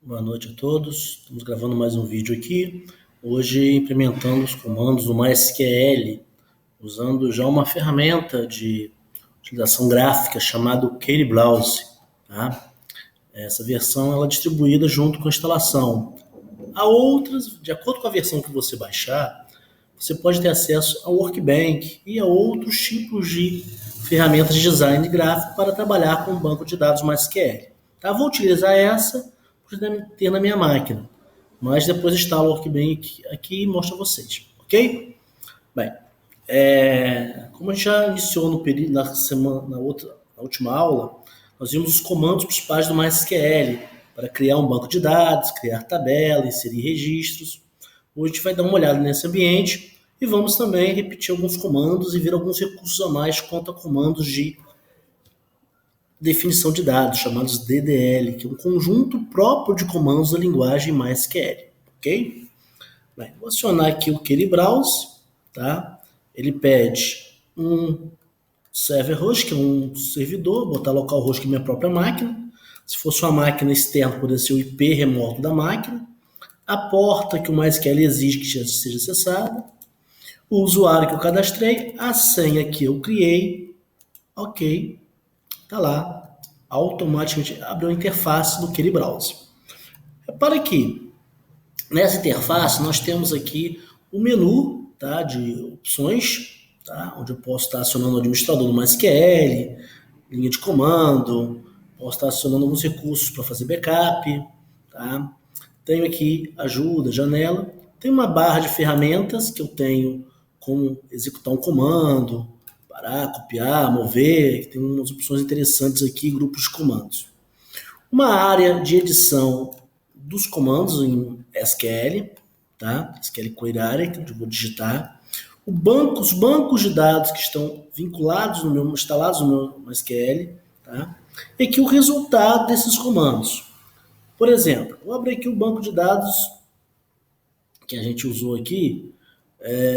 Boa noite a todos. Estamos gravando mais um vídeo aqui. Hoje implementando os comandos do MySQL, usando já uma ferramenta de utilização gráfica chamada KDBrowse. Tá? Essa versão ela é distribuída junto com a instalação. Há outras, de acordo com a versão que você baixar, você pode ter acesso ao Workbench e a outros tipos de ferramentas de design gráfico para trabalhar com o banco de dados MySQL. Tá? Vou utilizar essa ter na minha máquina, mas depois instalo o Workbench aqui e mostro a vocês, ok? Bem, como a gente já iniciou no período, na última aula, nós vimos os comandos principais do MySQL para criar um banco de dados, criar tabela, inserir registros. Hoje a gente vai dar uma olhada nesse ambiente e vamos também repetir alguns comandos e ver alguns recursos a mais quanto a comandos de definição de dados, chamados DDL, que é um conjunto próprio de comandos da linguagem MySQL, ok? Bem, vou acionar aqui o KDBrowse, tá? Ele pede um server host, que é um servidor, botar localhost que é minha própria máquina. Se fosse uma máquina externa, poderia ser o IP remoto da máquina. A porta que o MySQL exige que seja acessada. O usuário que eu cadastrei, a senha que eu criei, ok. Tá lá, automaticamente abriu a interface do KDBrowse. Repara que nessa interface nós temos aqui o menu, tá, de opções, tá, onde eu posso estar acionando o administrador do MySQL, linha de comando, posso estar acionando alguns recursos para fazer backup, tá. Tenho aqui ajuda, janela, tem uma barra de ferramentas que eu tenho como executar um comando, parar, copiar, mover, tem umas opções interessantes aqui, grupos de comandos. Uma área de edição dos comandos em SQL, tá? SQL Query Area, que eu vou digitar. Os bancos de dados que estão vinculados instalados no meu SQL, tá? E aqui o resultado desses comandos. Por exemplo, vou abrir aqui o banco de dados que a gente usou aqui.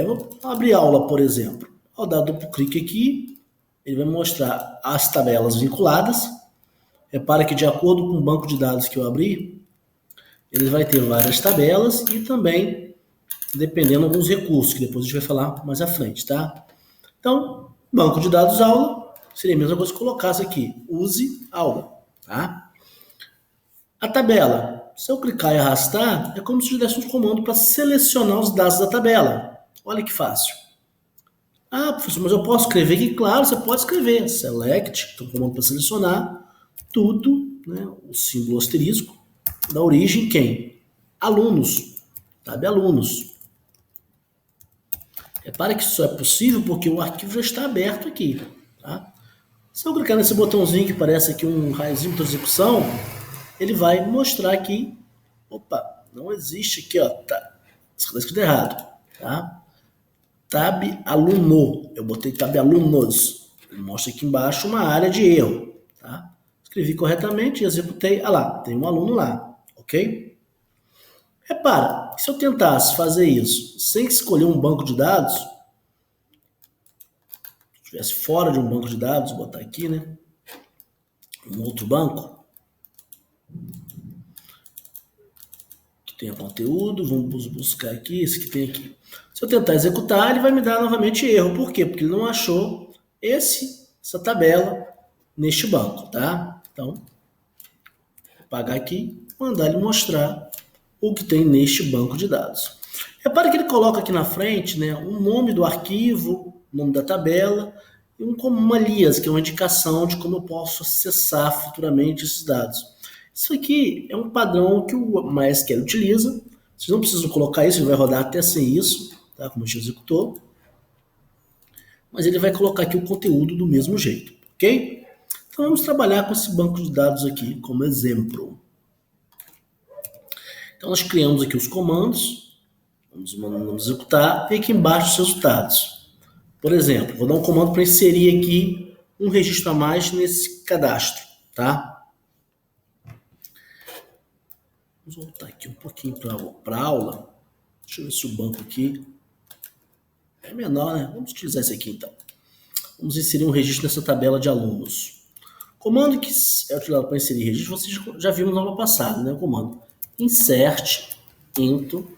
Vou abrir aula, por exemplo. Ao dar duplo clique aqui, ele vai mostrar as tabelas vinculadas. Repara que de acordo com o banco de dados que eu abri, ele vai ter várias tabelas e também dependendo de alguns recursos, que depois a gente vai falar mais à frente, tá? Então, banco de dados aula seria a mesma coisa que colocasse aqui, use aula, tá? A tabela, se eu clicar e arrastar, é como se eu desse um comando para selecionar os dados da tabela. Olha que fácil. Ah, professor, mas eu posso escrever aqui? Claro, você pode escrever. Select, então comando para selecionar tudo, né, o símbolo asterisco, da origem quem? Alunos, tab alunos. Repare que isso só é possível porque o arquivo já está aberto aqui, tá? Se eu clicar nesse botãozinho que parece aqui um raiozinho de execução, ele vai mostrar aqui, opa, não existe aqui, ó, tá escrito errado, tá? Tab aluno, eu botei tab alunos, ele mostra aqui embaixo uma área de erro, tá? Escrevi corretamente e executei, lá, tem um aluno lá, ok? Repara, se eu tentasse fazer isso sem escolher um banco de dados, se estivesse fora de um banco de dados, vou botar aqui, né, um outro banco, que tenha conteúdo, vamos buscar aqui, esse que tem aqui. Se eu tentar executar, ele vai me dar novamente erro. Por quê? Porque ele não achou essa tabela neste banco, tá? Então, vou apagar aqui, mandar ele mostrar o que tem neste banco de dados. Repare que ele coloca aqui na frente, né, o nome do arquivo, o nome da tabela, e uma alias, que é uma indicação de como eu posso acessar futuramente esses dados. Isso aqui é um padrão que o MySQL utiliza. Vocês não precisam colocar isso, ele vai rodar até sem isso, tá? Como a gente executou. Mas ele vai colocar aqui o conteúdo do mesmo jeito, ok? Então vamos trabalhar com esse banco de dados aqui como exemplo. Então nós criamos aqui os comandos, vamos executar, e aqui embaixo os resultados. Por exemplo, vou dar um comando para inserir aqui um registro a mais nesse cadastro, tá? Vamos voltar aqui um pouquinho para a aula. Deixa eu ver se o banco aqui é menor, né? Vamos utilizar esse aqui então. Vamos inserir um registro nessa tabela de alunos. Comando que é utilizado para inserir registro, vocês já viram na aula passada, né? O comando insert into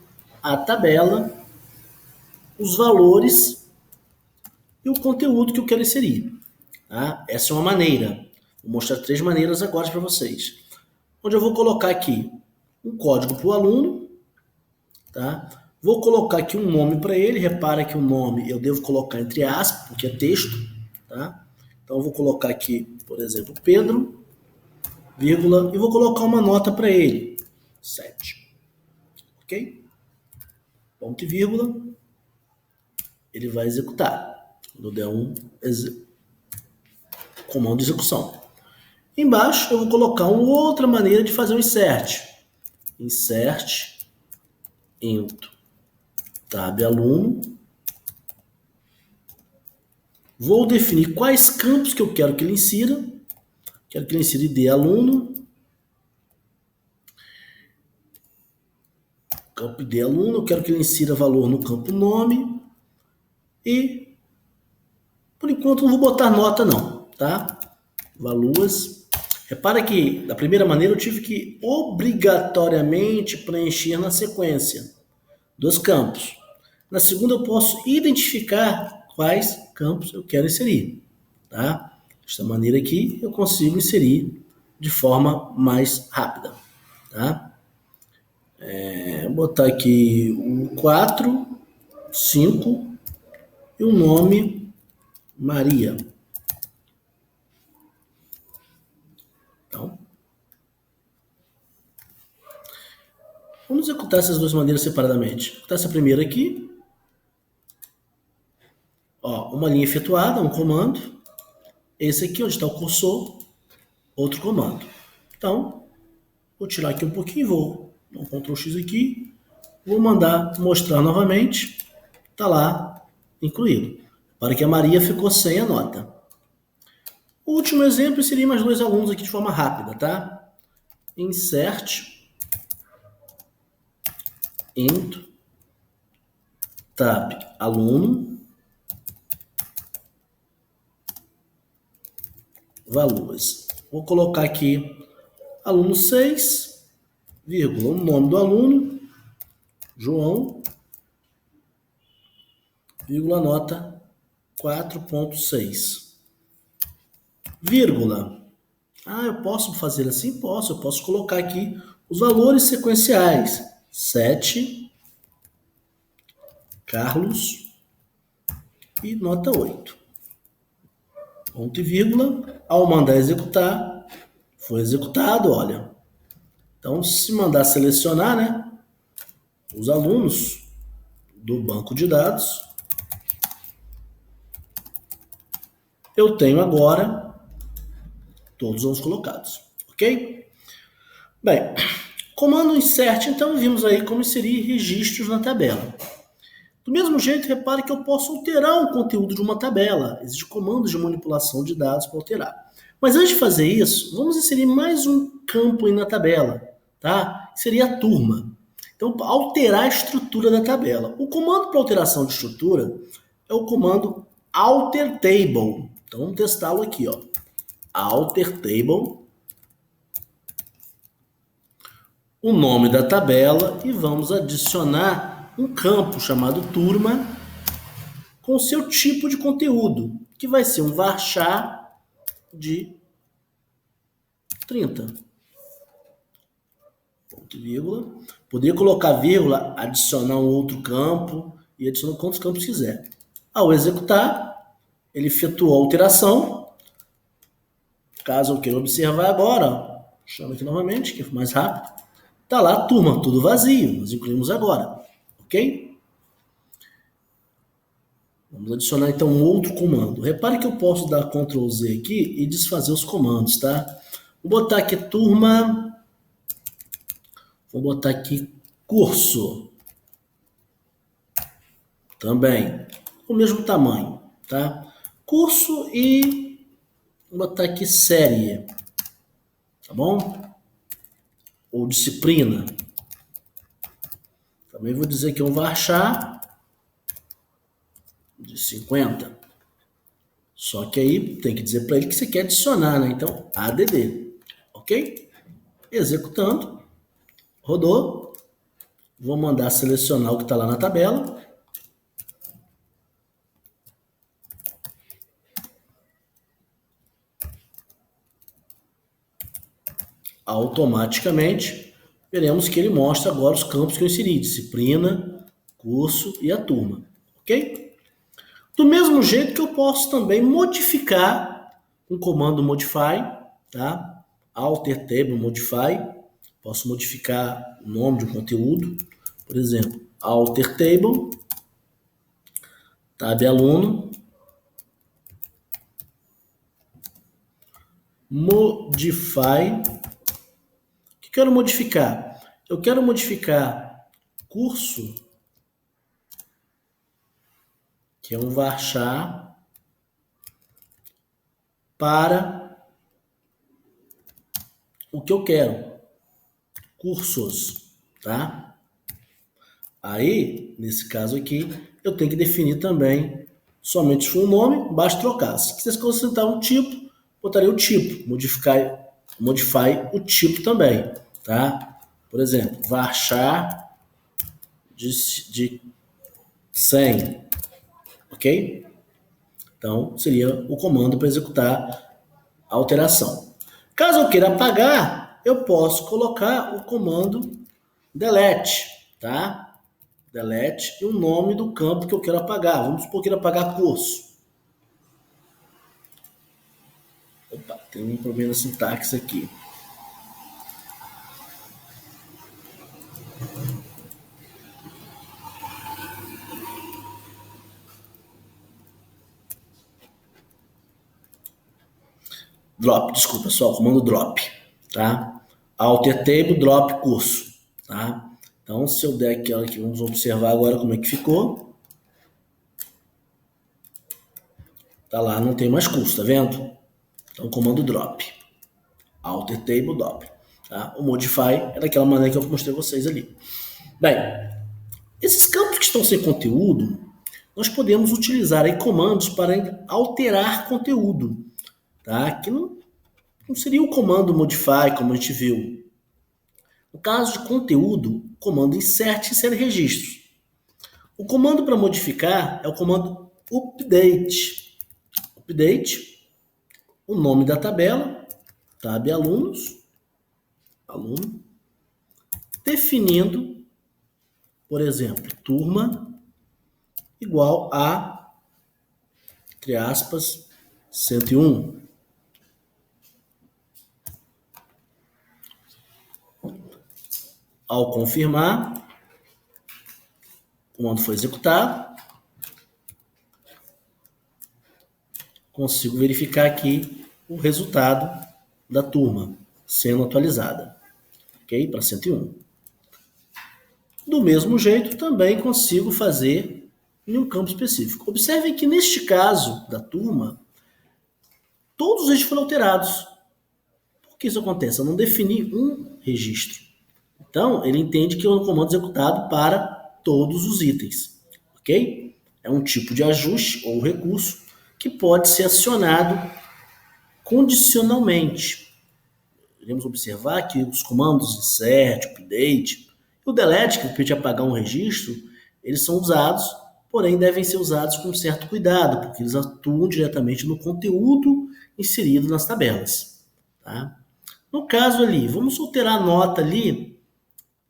a tabela os valores e o conteúdo que eu quero inserir. Tá? Essa é uma maneira. Vou mostrar 3 maneiras agora para vocês. Onde eu vou colocar aqui um código para o aluno, tá? Vou colocar aqui um nome para ele. Repara que o nome eu devo colocar entre aspas, porque é texto, tá? Então eu vou colocar aqui, por exemplo, Pedro, vírgula, e vou colocar uma nota para ele, 7. Ok? Ponto e vírgula. Ele vai executar. Quando der um comando de execução. Embaixo eu vou colocar uma outra maneira de fazer um insert. Insert into tab aluno. Vou definir quais campos que eu quero que ele insira. Quero que ele insira ID aluno. Campo ID aluno. Eu quero que ele insira valor no campo nome. E, por enquanto, não vou botar nota não, tá? Valuas. Repara que, da primeira maneira, eu tive que obrigatoriamente preencher na sequência 2 campos. Na segunda, eu posso identificar quais campos eu quero inserir, tá? Desta maneira aqui, eu consigo inserir de forma mais rápida, tá? Vou botar aqui o 4, 5 e o nome Maria. Então, vamos executar essas 2 maneiras separadamente. Vou executar essa primeira aqui. Ó, uma linha efetuada, um comando. Esse aqui, onde está o cursor, outro comando. Então, vou tirar aqui um pouquinho, vou dar um Ctrl X aqui. Vou mandar mostrar novamente. Está lá, incluído. Para que a Maria ficou sem a nota. O último exemplo seria mais 2 alunos aqui de forma rápida, tá? Insert into tab aluno valores. Vou colocar aqui aluno 6, vírgula, o nome do aluno, João, vírgula, nota 4.6. Vírgula. Eu posso fazer assim? Posso. Eu posso colocar aqui os valores sequenciais. 7, Carlos e nota 8. Ponto e vírgula. Ao mandar executar, foi executado, olha. Então, se mandar selecionar, né, os alunos do banco de dados, eu tenho agora todos os colocados, ok? Bem, comando insert, então vimos aí como inserir registros na tabela. Do mesmo jeito, repare que eu posso alterar o conteúdo de uma tabela. Existem comandos de manipulação de dados para alterar. Mas antes de fazer isso, vamos inserir mais um campo aí na tabela, tá? Seria a turma. Então, alterar a estrutura da tabela. O comando para alteração de estrutura é o comando alter table. Então, vamos testá-lo aqui, ó. Alter table. O nome da tabela e vamos adicionar um campo chamado turma com seu tipo de conteúdo, que vai ser um varchar de 30. Ponto e vírgula. Poderia colocar vírgula, adicionar um outro campo e adicionar quantos campos quiser. Ao executar, ele efetuou a alteração. Caso eu queira observar agora, chama aqui novamente, que é mais rápido. Tá lá, turma, tudo vazio. Nós incluímos agora. Ok? Vamos adicionar então um outro comando. Repare que eu posso dar Ctrl Z aqui e desfazer os comandos, tá? Vou botar aqui turma. Vou botar aqui curso. Também. O mesmo tamanho, tá? Curso e vou botar aqui série. Tá bom? Ou disciplina. Também vou dizer que é um varchar de 50. Só que aí tem que dizer para ele que você quer adicionar, né? Então, add. Ok? Executando. Rodou. Vou mandar selecionar o que está lá na tabela. Automaticamente, veremos que ele mostra agora os campos que eu inseri, disciplina, curso e a turma, ok? Do mesmo jeito que eu posso também modificar um comando modify, tá? Alter table modify, posso modificar o nome de um conteúdo, por exemplo, alter table, tab aluno, modify. O que quero modificar? Eu quero modificar curso, que é um varchar, para o que eu quero, cursos, tá? Aí, nesse caso aqui, eu tenho que definir também somente o nome, basta trocar. Se quiser acrescentar um tipo, botaria o tipo, modify o tipo também, tá? Por exemplo, varchar de 100, ok? Então, seria o comando para executar a alteração. Caso eu queira apagar, eu posso colocar o comando delete, tá? Delete e o nome do campo que eu quero apagar. Vamos supor que eu quero apagar curso. Opa, tem um problema de sintaxe aqui. Drop, desculpa, só comando drop, tá? Alter table, drop curso, tá? Então, se eu der aqui, vamos observar agora como é que ficou. Tá lá, não tem mais curso, tá vendo? Então, comando drop. Alter table, drop. Tá? O modify é daquela maneira que eu mostrei a vocês ali. Bem, esses campos que estão sem conteúdo, nós podemos utilizar aí comandos para alterar conteúdo, tá? Que não seria o comando modify, como a gente viu. No caso de conteúdo, comando insert e insere registros. O comando para modificar é o comando update. Update, o nome da tabela, tab alunos, aluno, definindo, por exemplo, turma igual a, entre aspas, 101. Ao confirmar, o comando foi executado, consigo verificar aqui o resultado da turma sendo atualizada, ok? Para 101. Do mesmo jeito, também consigo fazer em um campo específico. Observem que neste caso da turma, todos eles foram alterados. Por que isso acontece? Eu não defini um registro. Então, ele entende que é um comando executado para todos os itens, ok? É um tipo de ajuste ou recurso que pode ser acionado condicionalmente. Iremos observar que os comandos insert, update e o delete, que permite apagar um registro, eles são usados, porém devem ser usados com certo cuidado, porque eles atuam diretamente no conteúdo inserido nas tabelas. Tá? No caso ali, vamos alterar a nota ali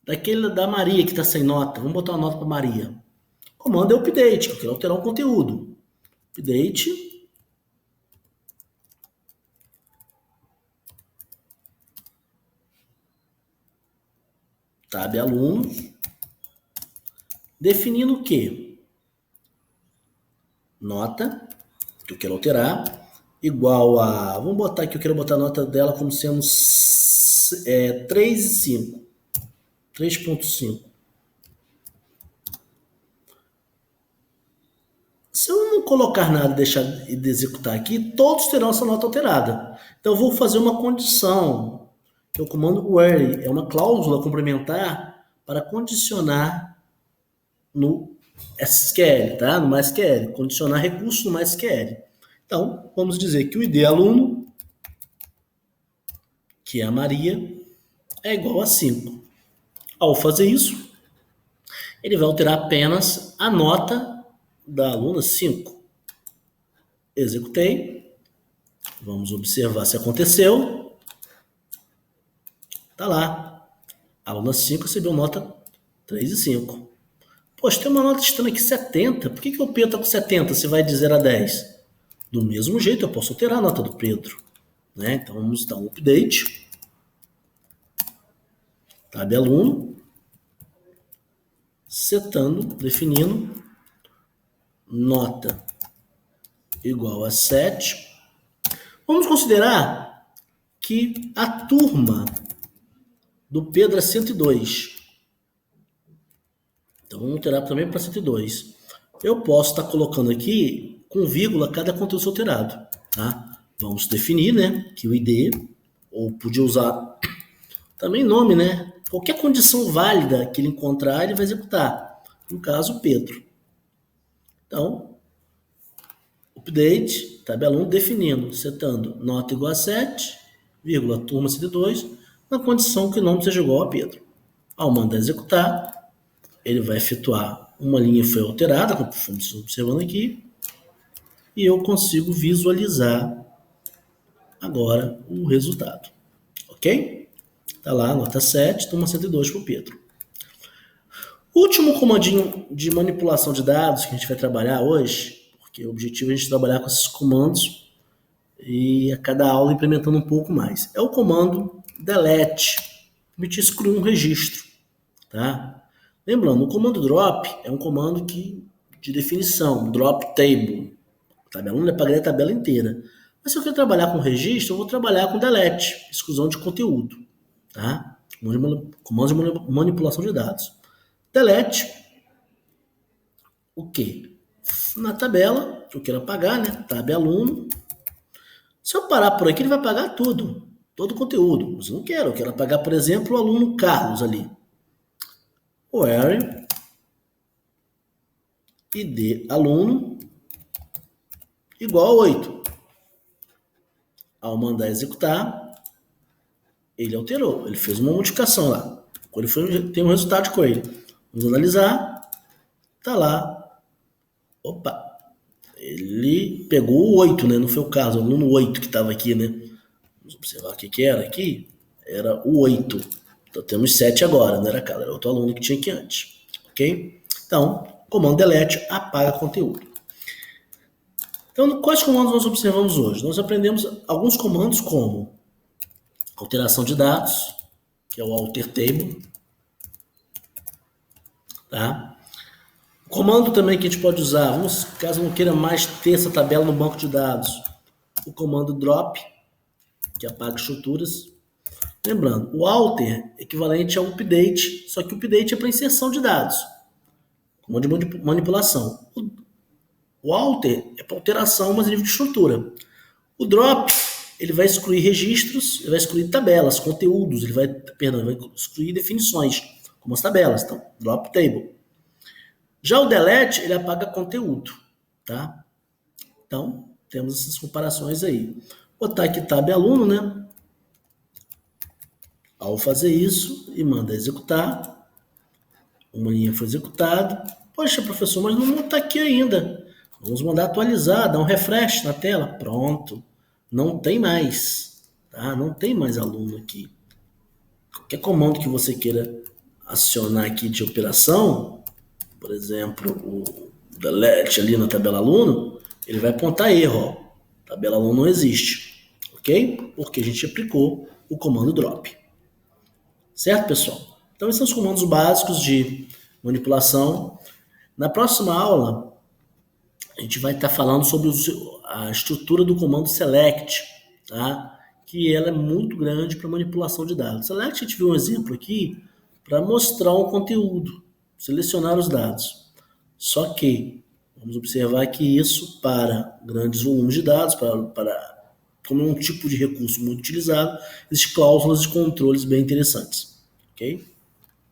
daquele da Maria que está sem nota. Vamos botar uma nota para Maria. O comando é update, que eu quero alterar um conteúdo. Update. Tab alunos. Definindo o quê? Nota, que eu quero alterar, igual a... Vamos botar aqui, eu quero botar a nota dela como sendo 3,5. 3,5. Se eu não colocar nada e deixar de executar aqui, todos terão essa nota alterada. Então eu vou fazer uma condição, que é o comando where, é uma cláusula complementar para condicionar no SQL, tá? No MySQL, condicionar recursos no MySQL. Então, vamos dizer que o ID aluno, que é a Maria, é igual a 5. Ao fazer isso, ele vai alterar apenas a nota da aluna 5. Executei. Vamos observar se aconteceu. Tá lá. A aluna 5 recebeu nota 3,5. Poxa, tem uma nota estranha aqui, 70. Por que o Pedro está com 70 se vai de 0 a 10? Do mesmo jeito, eu posso alterar a nota do Pedro. Né? Então, vamos dar um update. Tab aluno. Setando, definindo. Nota igual a 7. Vamos considerar que a turma do Pedro é 102. Então, vamos alterar também para 102. Eu posso estar colocando aqui com vírgula cada conteúdo alterado. Tá? Vamos definir, né, que o ID, ou podia usar também nome, né? Qualquer condição válida que ele encontrar, ele vai executar. No caso, Pedro. Então, update, tabela 1, definindo, setando nota igual a 7, vírgula, turma 102, na condição que o nome seja igual a Pedro. Ao mandar executar, ele vai efetuar uma linha foi alterada, como estamos observando aqui, e eu consigo visualizar agora o resultado. Ok? Está lá, nota 7, turma 102 para o Pedro. O último comandinho de manipulação de dados que a gente vai trabalhar hoje, porque o objetivo é a gente trabalhar com esses comandos e a cada aula implementando um pouco mais, é o comando delete, permitir excluir um registro. Tá? Lembrando, o comando drop é um comando de definição, drop table. A tabela é para ler a tabela inteira. Mas se eu quero trabalhar com registro, eu vou trabalhar com delete, exclusão de conteúdo. Tá? Comando de manipulação de dados. Delete, o quê? Na tabela, que eu quero apagar, né? Tab aluno. Se eu parar por aqui, ele vai apagar tudo, todo o conteúdo. Mas eu não quero, eu quero apagar, por exemplo, o aluno Carlos ali. Where id aluno igual a 8. Ao mandar executar, ele alterou, ele fez uma modificação lá. Quando ele tem um resultado de coelho. Vamos analisar. Tá lá. Opa. Ele pegou o 8, né? Não foi o caso, o aluno 8 que estava aqui, né? Vamos observar o que era aqui. Era o 8. Então temos 7 agora, não era cada, era outro aluno que tinha aqui antes. Ok? Então, comando delete apaga conteúdo. Então, quais comandos nós observamos hoje? Nós aprendemos alguns comandos como alteração de dados, que é o alter table. Tá? O comando também que a gente pode usar, caso não queira mais ter essa tabela no banco de dados, o comando drop, que apaga estruturas. Lembrando, o alter é equivalente ao update, só que o update é para inserção de dados, comando de manipulação. O alter é para alteração, mas a nível de estrutura. O drop, ele vai excluir registros, ele vai excluir tabelas, conteúdos, ele vai excluir definições, como as tabelas. Então, drop table. Já o delete, ele apaga conteúdo, tá? Então, temos essas comparações aí. Vou botar aqui tab aluno, né? Ao fazer isso, e manda executar, uma linha foi executada. Poxa, professor, mas não está aqui ainda. Vamos mandar atualizar, dar um refresh na tela. Pronto. Não tem mais. Tá? Não tem mais aluno aqui. Qualquer comando que você queira acionar aqui de operação, por exemplo, o delete ali na tabela aluno, ele vai apontar erro. Ó. Tabela aluno não existe. Ok? Porque a gente aplicou o comando drop. Certo, pessoal? Então, esses são os comandos básicos de manipulação. Na próxima aula, a gente vai estar falando sobre a estrutura do comando select, tá? Que ela é muito grande para manipulação de dados. Select, a gente viu um exemplo aqui para mostrar um conteúdo, selecionar os dados. Só que, vamos observar que isso, para grandes volumes de dados, como é um tipo de recurso muito utilizado, existem cláusulas de controles bem interessantes. Ok?